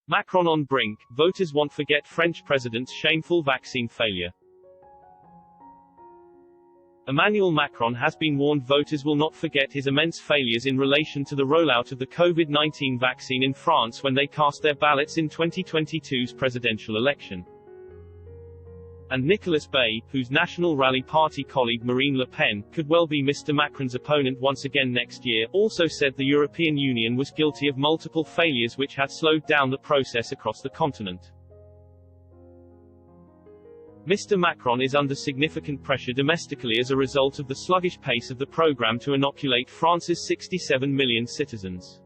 Macron on brink, voters won't forget French president's shameful vaccine failure. Emmanuel Macron has been warned voters will not forget his immense failures in relation to the rollout of the COVID-19 vaccine in France when they cast their ballots in 2022's presidential election. And Nicolas Bay, whose National Rally Party colleague Marine Le Pen, could well be Mr. Macron's opponent once again next year, also said the European Union was guilty of multiple failures which had slowed down the process across the continent. Mr. Macron is under significant pressure domestically as a result of the sluggish pace of the program to inoculate France's 67 million citizens.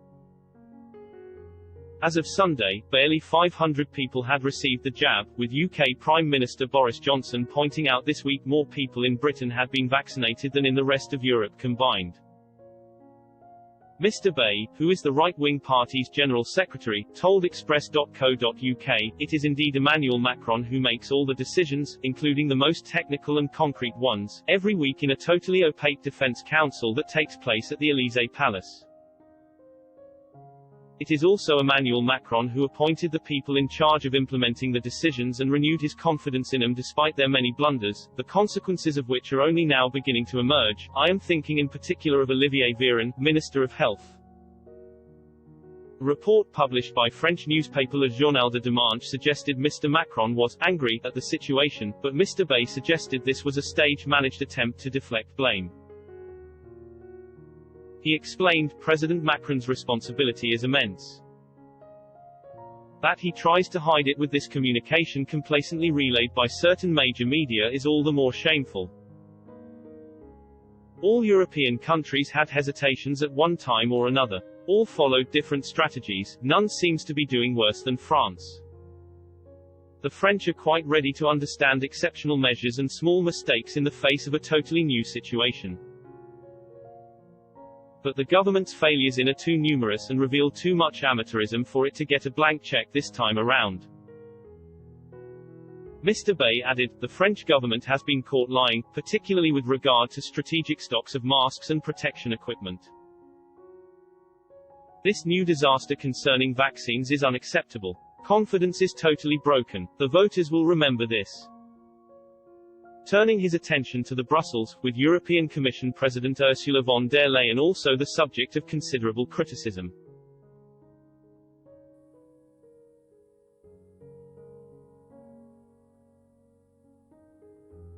As of Sunday, barely 500 people had received the jab, with UK Prime Minister Boris Johnson pointing out this week more people in Britain had been vaccinated than in the rest of Europe combined. Mr. Bay, who is the right-wing party's General Secretary, told Express.co.uk, "It is indeed Emmanuel Macron who makes all the decisions, including the most technical and concrete ones, every week in a totally opaque Defence Council that takes place at the Élysée Palace. It is also Emmanuel Macron who appointed the people in charge of implementing the decisions and renewed his confidence in them despite their many blunders, the consequences of which are only now beginning to emerge. I am thinking in particular of Olivier Véran, Minister of Health." A report published by French newspaper Le Journal de Dimanche suggested Mr. Macron was angry at the situation, but Mr. Bay suggested this was a stage-managed attempt to deflect blame. He explained, "President Macron's responsibility is immense. That he tries to hide it with this communication complacently relayed by certain major media is all the more shameful. All European countries had hesitations at one time or another. All followed different strategies, none seems to be doing worse than France. The French are quite ready to understand exceptional measures and small mistakes in the face of a totally new situation. But the government's failures in are too numerous and reveal too much amateurism for it to get a blank check this time around." Mr. Bay added, "The French government has been caught lying, particularly with regard to strategic stocks of masks and protection equipment. This new disaster concerning vaccines is unacceptable. Confidence is totally broken. The voters will remember this." Turning his attention to the Brussels, with European Commission President Ursula von der Leyen also the subject of considerable criticism.